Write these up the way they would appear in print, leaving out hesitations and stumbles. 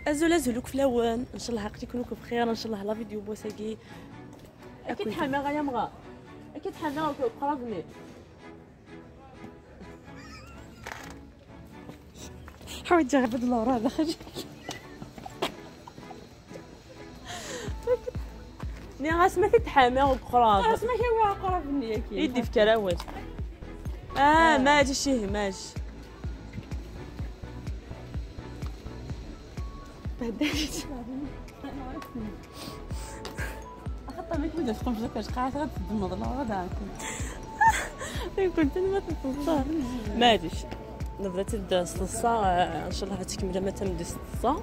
ازولوك في الاوان ان شاء الله عقلي يكونوا بخير ان شاء الله لا فيديو بوساكي اكيد حامي غيا مغا اكيد حامي قرابني حاول تجرب لورا هذا خرج ني غاس ما تتحامي وقراب غاس ما كيوي قرابني اكيد يدي في كراوات ما جا شي هماج بدات اخطا ميك ودا تقوم زكاش قاعده غتضمض لا غدا كنت انا ما تنصح ما ادريش بدات الصلصه ان شاء الله غتكمل ما تمدي الصلصه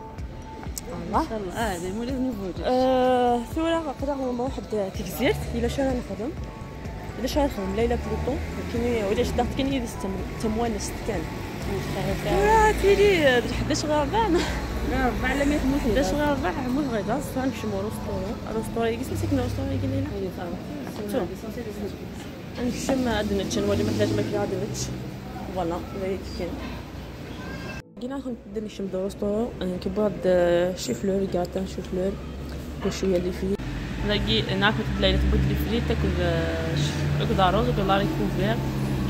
الله هذا مولي نفوجي ثورة قدر ما واحد تكزيرت الا شو راه نخدم الا شو نخدم ليله بلوطو ولكن ولا شدات كاين يدي تموانس كان وراه تيلي 11 غربع ربع على 100 موت 11 غربع موت غيدا صافي نمشيو روستوري كيس مسكنا روستوري قلنا هي صافي نمشي ما عندنا تشنولي ما حلاش ما كاين عندناش فوالا هذا كاين كينا نبدا نشم دوستو كيبغى هاد شيفلور كاطان شيفلور وشويه اللي فيه لاقي ناكل الليله تبغي لي فريت تاكل داروز وكل لاري كوفير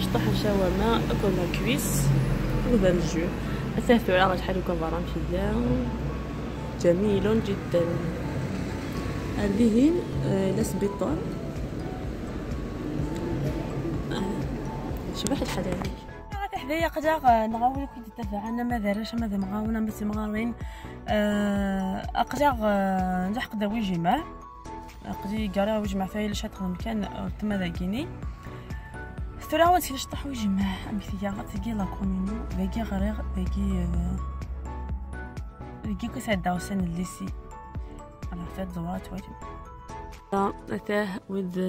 شطح شاورما اكل كويس وهذا الجو الثالث راه شحال هكا برا مشي جميل جدا هذه لا سبيطار شبح الحدائق حدايا قدا نغاول كنت تدافع انا ما دارش ما مغاونا بس مغاورين اقدا نلحق دا ويجمع اقدي كارا ويجمع فيا لا شاتخدم كان تما داكيني ثراوات كيفاش طاح ويجمع امثيه غتلقي لا كومينو داكي غريغ داكي كيسعداو سن الليسي على حتى زوات واجب اتاه وذ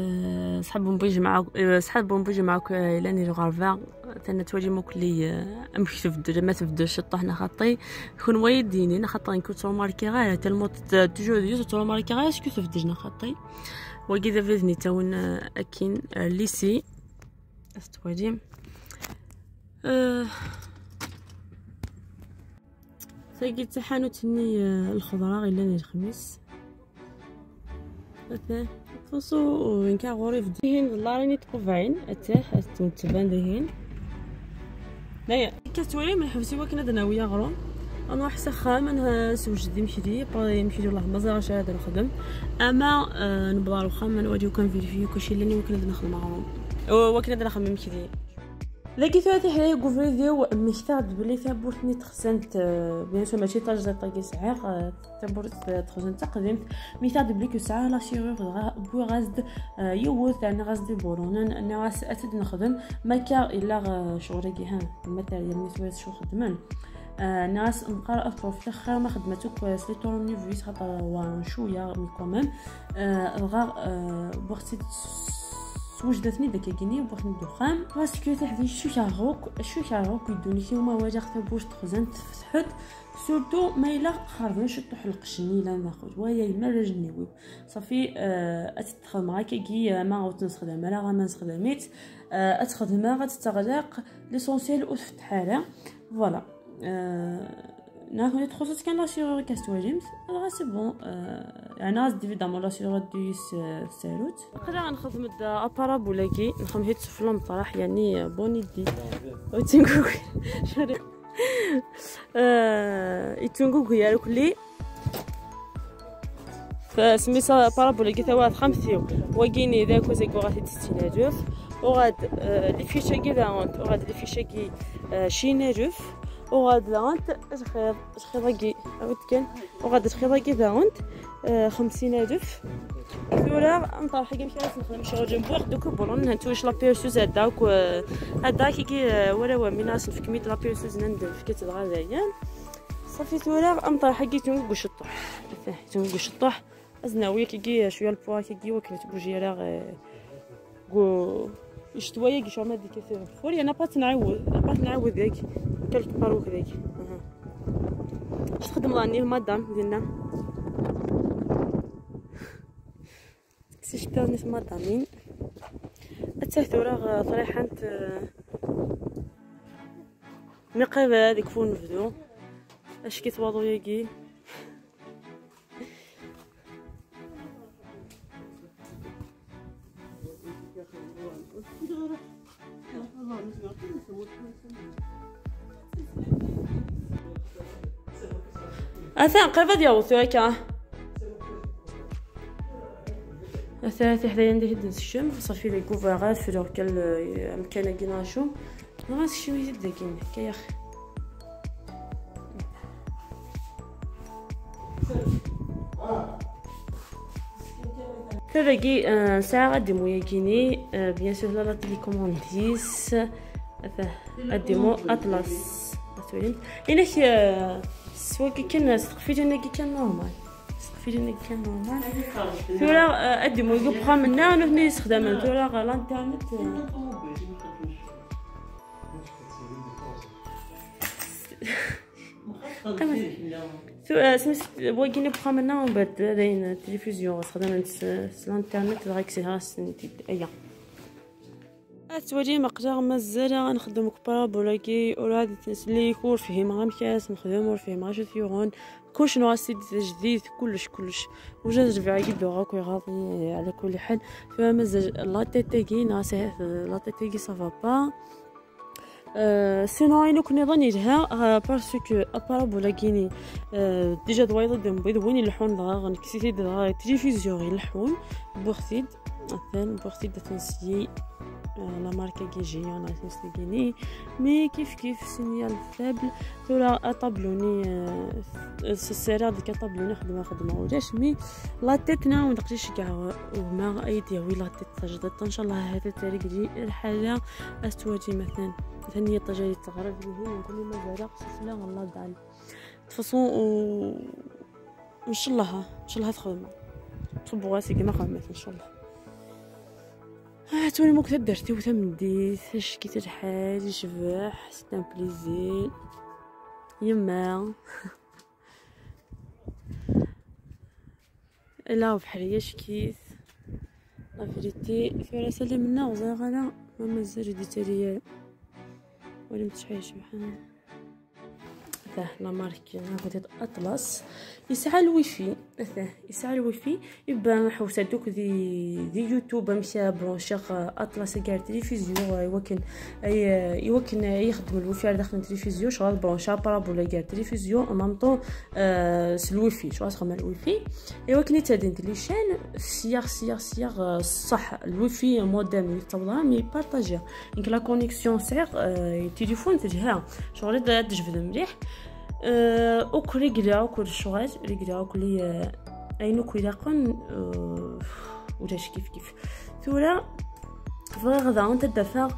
صحابهم بيجمعوا لاني الغرفه تانا تواجي موكلي امشي في ما تبداش طحنا خطي يكون وايد ديني انا خطا نكون تو ماركي غير تالمو توجو ديوس تو ماركي غير اسكو تفدجنا خطي وكذا فيزني تاون اكين ليسي استواجي ساقي تحانو تني الخضره غير لاني الخميس فصو وين كا غوري في دهين لاريني تقفعين اتاه تبان دهين نايا كتولي من حبسي وكنا دناويه غرون انا واحد سخام انا سوجدي مشري باغي نمشي والله ما زاغش هذا نخدم اما نبغى الخام نواجهو كنفيريفيو كلشي اللي وكنا نخدم غرون وكنا نخدم مشري لكي ثلاثه حدايا كوفريديو مشتاق بلي ثابورتني تخسنت بيان سور ماشي طاج طاقي صحيح ثابورت تخسنت تقدمت ميثاد بلي كو ساعه لا شيرور بو غازد يوث انا غازد بورون انا غاس اتد نخدم ما كا الا شغل كي ها الماتيريال ميسويس شو خدمان ناس نقرا بروفيت خير ما خدمتك سليتورني فيس خاطر وان شويه مي كوميم الغا بوختي وجدتني داك كيني بغيت ندخان باسكو تحدي شو شاروك يدوني هما واجا خطبوش تخزنت فتحت سورتو ما الا خرجنا شطو حلق شني لا ناخذ ويا ما رجنيو صافي اتخدم هكاكي ما غوت نخدم لا غا ما نخدميت اتخدم غتستغرق ليسونسيال او فتحاله فوالا ناخذ تخصص كان لا سيرور كاستواجمت راه سي بون يعني ناس ديفيدامون لا سيرور ديس سالوت نقدر نخدم اباراب ولاكي نخدم هيت سفلام طرح يعني بوني دي وتنكو شاري يتنكو يا كلي فسميتها باراب ولاكي ثوات خمسيو وكيني ذاك وزيكو غادي تستيناجوف وغاد لي فيشا كي داونت وغاد لي فيشا كي شيناجوف وغاد لانت خيضاكي عاود كان وغاد خيضاكي داونت 50 هدف ثورة نطرح كي مشيت نخدم شغل جنبو دوك بولون نتوش لا بيرسوز هداك هداك كي ولا من ناس في كمية لا بيرسوز ندير في كيت الغازيان صافي ثورة نطرح كي تنقو الشطوح تنقو الشطوح ازناويه كي شويه البوا كي وكلت بوجي راه غو شتويه كي شوما ديك كثير فوري انا بات نعاود ذاك كلت باروك ذاك تخدم راني المدام ديالنا سيشتاني في مدامين التثورة طريحانت مقابل هذيك فون نفدو اش كيتواضو ياكي اثان قريبه ديال هكا اثاث حدايا عندي هاد الشم صافي لي كوفاغات في لو كال امكانه كيناشو ناس شويه داكين هكا يا اخي كذاكي ساعه ديمو ياكيني بيان سور لا تيليكومونديس الديمو اطلس مثلا الا سوا كان سقفيتنا كان نورمال سقفيتنا كان نورمال ثورا الديمو يبقى منا نحن نستخدم ثورا على الانترنت سمس بغينا نبقى منا ومن بعد داين التلفزيون استخدمنا الانترنت غيكسيها سنتي ايا تولي مقدار مازال غنخدم بارابولاكي ولا هاد اللي يكون فيه ما مكاس نخدم فيه ما جثيون كلش نوع سيد جديد كلش وجا ربيع يدو غاك يغاضي على كل حال فمازال لا تيتيكي ناسه لا تيتيكي سافا با سينو عينو كنا ظني لها باسكو بارابولاكيني ديجا دويض دم بيض وين يلحون غنكسيتي التلفزيون يلحون بوختيد مثلا بوختيد تنسي لا ماركه كيجي انا تنسيني مي كيف سينيال فابل تولا طابلوني السيرا ديك طابلوني خدمه ولاش مي لا تيتنا ونقدرش كاع وما ايديا وي لا تيت تجدت ان شاء الله هذا التاريخ دي الحاله استواجي مثلا ثانيه تجاري تغرب به نقول مازال خصوصا لا والله دال تفصون ان شاء الله تخدم تبغى راسي كما خدمت ان شاء الله توني موك درتي وتمديت اش كي الحال يشبح سيت بليزير يما لا بحريه شكيت لا فيريتي في رساله منا وزاغنا ما مازال ديتها ليا ولا متشحال شبحان ثاه لا ماركه ناخذ اطلس يسعى الويفي يبقى حوس دوك دي يوتيوب مشى برونشيغ اطلس كاع تلفزيون يمكن يخدم الويفي على داخل التلفزيون شغال برونشا بارابولا كاع تلفزيون او مام طون الويفي شغال تخدم الويفي يمكن يتادين لي شين سياغ صح الويفي موديم يطلع مي بارطاجي دونك لا كونيكسيون سيغ التليفون تجها شغل تجبد مليح اوكل رجلا وكل الشغل رجلا وكل اينو كل يقن ولاش كيف ثورة فغدا انت دفع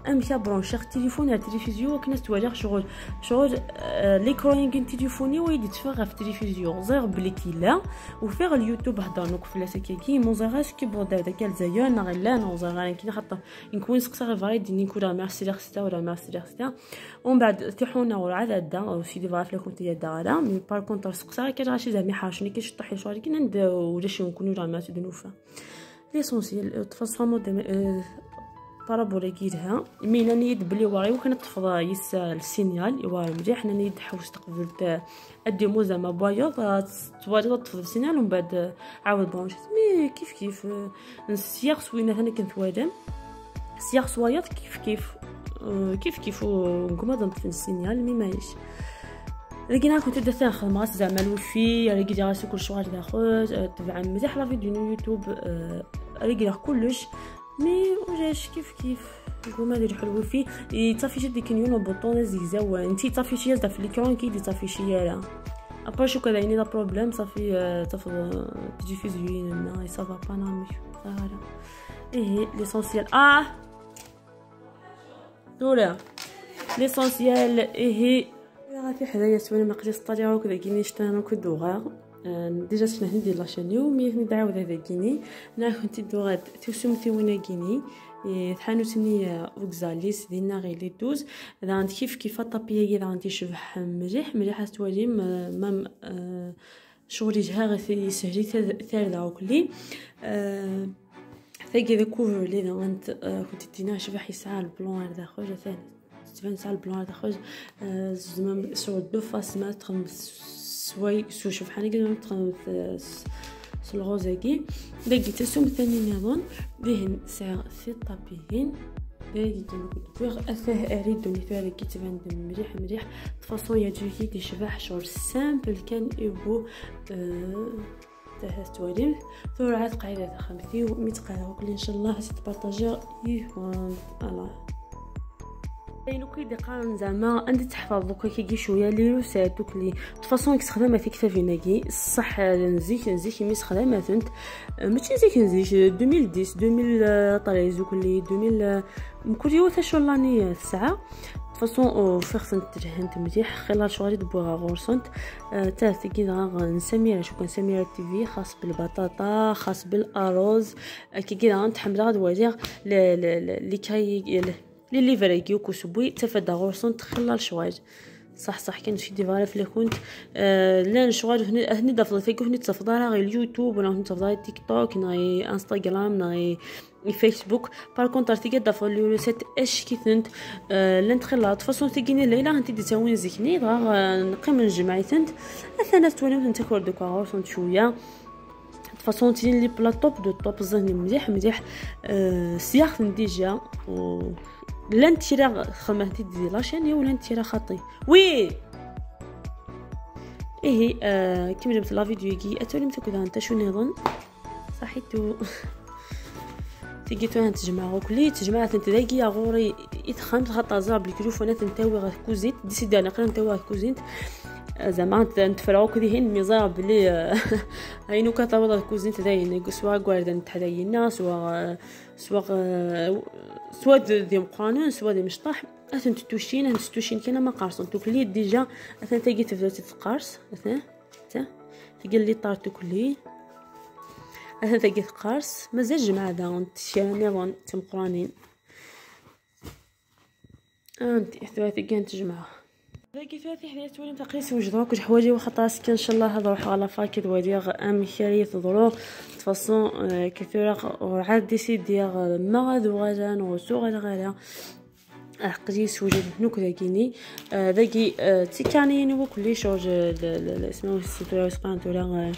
امشي برونشيغ تليفون على التلفزيون وكنا توالي شغل ليكرون كاين تليفوني ويدي تفرغ في التلفزيون زير بلي كيلا وفيغ اليوتيوب هضر نوك فلاسه كي موزاغاش كي بودا داك الزيان نغلا نوزاغا كي حتى نكون سقسا فاي ديني كولا ميرسي لخستا ولا ميرسي لخستا ومن بعد تيحونا ولا عاده او سيدي فاف لكم تي دالا مي بار كونتر سقسا كي راشي زعما حاشني كي شطحي شوالي كي ند ولاش نكونوا زعما تدنوفا ليسونسيال تفاصيل بارابولا كيدها مين نيد بلي واعي وكانت تفضى يسال السينيال يواري مليح انا نيد حوس تقبل الديمو زعما بايض توالي تفضى السينيال ومن بعد عاود برونشيت مي كيف السياق سوينا انا كنت وادم السياق سوايط كيف نكون هذا في السينيال مي مايش لكن كنت درت نخدم غاس زعما الويفي ريكي راسي كل شغل داخل تبع مزيح لا فيديو يوتيوب ريكي كلش مي وجاش كيف نقول ما ندير الويفي يطفي شي ديك نيون بوطون زيزاو انتي طفي شي في ليكرون كي دي طفي شي لا ابا شو كذا لا بروبليم صافي تفضل تجي في زوين ما صافا با نامي فوالا ايه ليسونسيال دولا ليسونسيال ايه في حدايا سوانا ما قدرتش طالعه وكذا كيني شتانا كدوغا ديجا شنا هندي لاشانيو مي ندعاود هذا كيني انا كنت دوغات توسمتي وينا كيني تحانوتني وكزاليس دينا غير لي دوز هذا عند كيف طابيه كذا عندي شبح مليح توالي مام شغلي جها غير يسهلي ثالثه وكلي ثاقي ذا كوفر لي انت كنت دينا شبح يسعى البلون هذا خرج ثاني تبان ساعه البلون هذا خرج زعما سو دو فاس ما تخمس سوي شوف حنا قلنا نتخمس الغوزاكي داكي تسوم ثاني نظن دهن ساعة في الطابيين داكي كنتوغ اثاه اريد نثار كي تبان مليح فاصون يجيكي تشبح شغل سامبل كان يبو تاع تواليم ثورات قاعده خمسي و100 قاعده وكل ان شاء الله تبارطاجيو فوالا كاينو كي دقان زعما انت تحفظ دوكا كيجي شويه لي روسات دوك لي فاصون كتخدم في كتافيناكي الصح نزيك مي خدمات ماشي نزيك 2010 2013 وكلي 2000 كل يوم شو لاني الساعه فاصون فخصن تجهنت مليح خلال شغالي دبوها غورسونت تاع كي نسميها شو كنسميها تي في خاص بالبطاطا خاص بالاروز كي نتحملها دوالير لي كاي لي فريكيو كوسبوي تفدا غورسون تخلال شواج صح كاين شي ديفارا في كنت لا شواج هني دافضل فيكو هني تفضلها غير اليوتيوب ولا هني تفضلها تيك توك ناي انستغرام ناي فيسبوك بار كونتر تيجي دافضل لي سيت اش كيثنت لان تخلات فاصون تيجيني الليله انت تساوين زيكني نقيم نجمع ثنت اثنا تولي نتاكل دوكا غورسون شويه فاصون تين لي بلا توب دو توب زهني مليح سياخ ديجا لا نتيرا خمهتي دي لاشين ولا نتيرا خطي وي كيما جبت لا فيديو يجي اتولي متاكد انت شو نظن صحيتو تيجيتو تجمعوا كلي تجمعات انت داكي غوري يتخم خطا زاب بالكروفونات نتاوي غا كوزيت ديسيدي انا قرا نتاوي كوزيت زعما نتفرعوا كديهن ميزار بلي هاينو كطاوله الكوزين تداين سواء غاردن تحداينا سواء دي مقرانين سواء دي مشطح اثن تتوشين كاين ما قارصون توكلي ديجا اثن تاقي تبدا تتقارص اثن تقال لي طارتو كلي اثن تاقي تقارص مازال جمعه داون تشاني تمقرانين انت ثلاثه كان تجمعها باقي فيها في حديث ولي تقيس وجدوك حوايجي وخطاس كان ان شاء الله هذا روح على فاكيد وديغ ام خيريه تضرو تفصون كثيره وعاد ديسيدي ما غادو غادان وسو غادا قديس وجد نوك داكيني داكي تيكاني وكل شوج اسمه السيتو سبانت ولا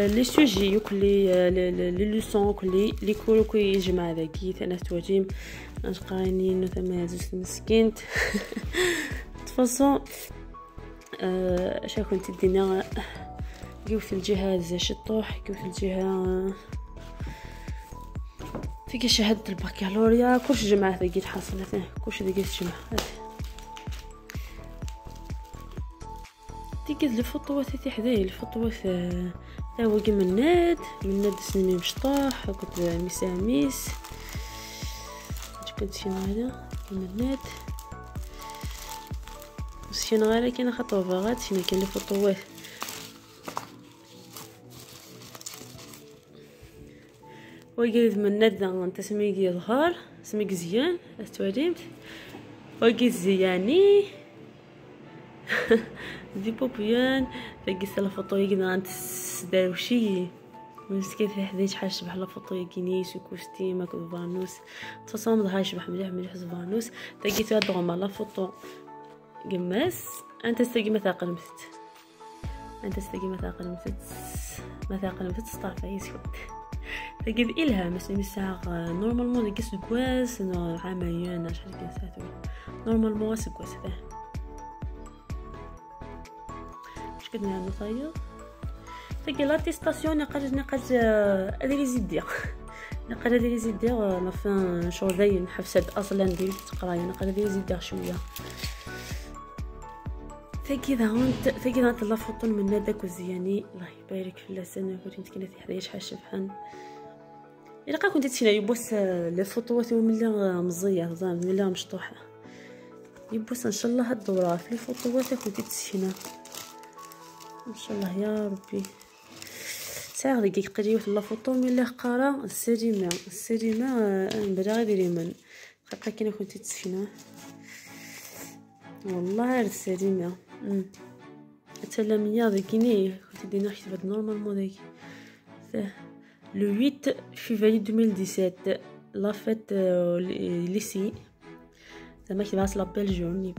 لي سوجي وكلي لي لوسون كلي لي كولو كي يجمع داكي ثنا توجيم نقراني ثما زوج مسكينت فاصون شا كنت دينا قوت الجهاز شطوح قوت الجهه فيك شهاده البكالوريا كلش جمعه ثقيل حاصل كلش ثقيل تجمع تيكز الفطوه تي حدايا الفطوه تا هو من ناد سنين مشطاح كنت مساميس كنت شي هذا من ناد شنو غير كاين خطوات شنو كاين لي فطوات ويجي من ند انت سميكي يظهر سميك زيان استواليمت ويجي زياني دي بوبيان فيجي سلا فطو يجي انت داوشي مسكين في حديش حاش بحال فطو يجينيس وكوستيم هكا فانوس تصامد هاي شبح مليح فانوس تجي تدغم على فطو قماس انت استقي مثاقل مثاقل سطاف يسود تجد إلها مثلا مساق نورمال مو ديكس كواس انه عامين شحال كاساتو نورمال مو سكواس هذا اش كدنا نطيب تجي لاتيستاسيون نقد ادري زيديا نقدر ادير زيدير لافين شغل داين حفسد اصلا ديال القرايه نقدر ادير زيدير شويه ثقيله الله فطن من هذاك وزياني الله يبارك في اللسان كنت كاينه في حدايا شحال شبحان الا كنت تسينا يبوس لي فوطوات وملا مزيه زعما ملا مشطوحه يبوس ان شاء الله هاد الدوره في لي فوطوات كنت تسينا ان شاء الله يا ربي ساعه دقيق قريبه في لا فوطو ملا قاره السريمه نبدا غير من حقا كاينه كنت تسينا والله السريمه التلاميذ ذاكيني كنت دينا كتبت نورمالمون داك لو 8 فيفري 2017 لا فيت ليسي زعما كيبعث لابيل جوني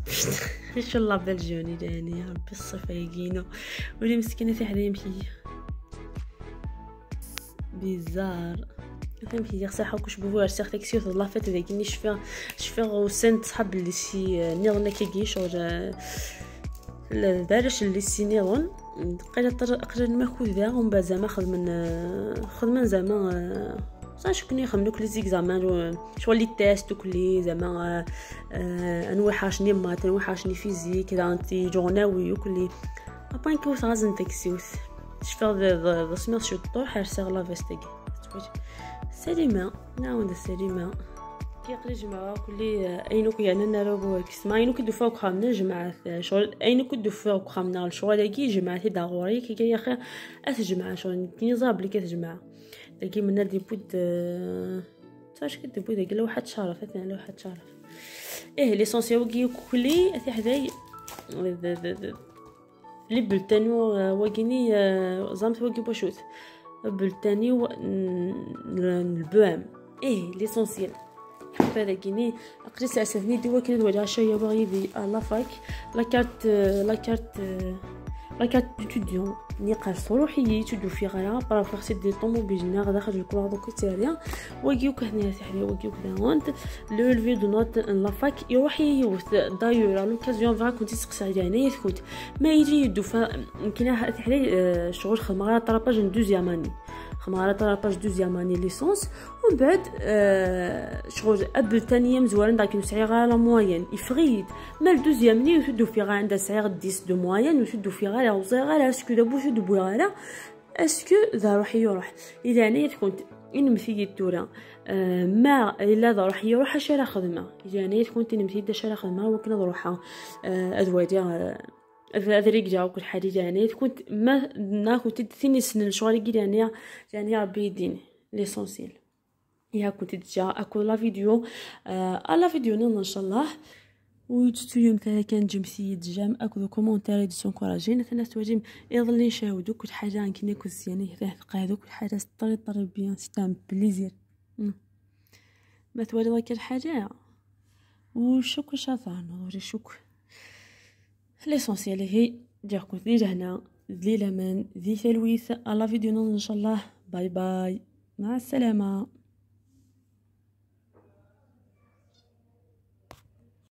ان شاء الله بال جوني داني يا ربي الصيف يجينا ولي مسكينه في حدا يمشي بيزار فهمتي ديك صحه كوش بوار سيغ تكسيوت الله فات ذاك ني شفا وسنت صحاب اللي سي نيرنا كيجي شور دارش اللي سي نيرون قدر نماكو ذا ومن بعد زعما خدمن زعما صاش كني خمنو كل زيكزامان شغل لي تيست وكلي زعما انوحاشني مات انوحاشني فيزيك كذا انتي جورناوي وكلي ابان كوت غازن تكسيوت شفا ذا سمير شطور حارسه لا فيستيغي سليمه ناوند السليمه كيقري جماعه كلي اينو يعني نراو كسما اينو كدو فوق خامنا جماعه شغل اينو كدو فوق خامنا الشغل كي جماعه داغوري كي يا اخي اسجمع شغل كي نزاب لي كتجمع لكن من دي بود تاش كدبو داك لو واحد شرف اثنا لو واحد شرف ليسونسيال وكي كلي اثي حداي لي بلتانو واكيني زامت واكي بوشوت بلتاني البوام ليسونسيال هذا كيني اقريس اسفني دوا كان ولا شي باغي دي لا فاك لا كارت ديتوديون ني قاص روحي تدو في غير برا فاكسي دي طوموبيل غادا خرج الكوار دوك تاعيا وكيوك هنا تاعي وكيوك داونت لو لفي دو نوت لا فاك يروحي يوث دايور لوكازيون فا كنت تسقسي يعني كنت ما يجي يدو يمكن تاعي شغل خدمه طراباج دوزيام اني خمارة طراباج دوزيام اني ليسونس ومن بعد شغل ابل ثانيه مزوارن داك نسعي غير لا موين يفريد ما الدوزيام ني يشدو في غير عندها سعي 10 دو موين ويشدو في غير وصغير اسكو دابو شدو بوغالا اسكو ذا روح يروح اذا انا تكون نمثي الدوره ما الا ذا روح يروح شرا خدمه اذا انا تكون نمثي شرا خدمه وكنا نروحها ادوادي ذريك جاو كل حاجه يعني كنت ما ناخذ تدثني سن الشغل كي يعني ربي يديني ليسونسيال يا كنت جا اكل لا فيديو لا فيديو ان شاء الله وجدت يوم تاع كان جمسي جام اكل كومونتير دي سونكوراجين ثنا تواجم يضل نشاودو كل حاجه كي نكوز يعني هذا كل حاجه طري بيان ستام بليزير ما توالي لك الحاجه وشكو شافان شكو ليسونسيال هي جاكم ذي هنا ذي لمن ذي ثلويث على فيديو ان شاء الله باي باي مع السلامه.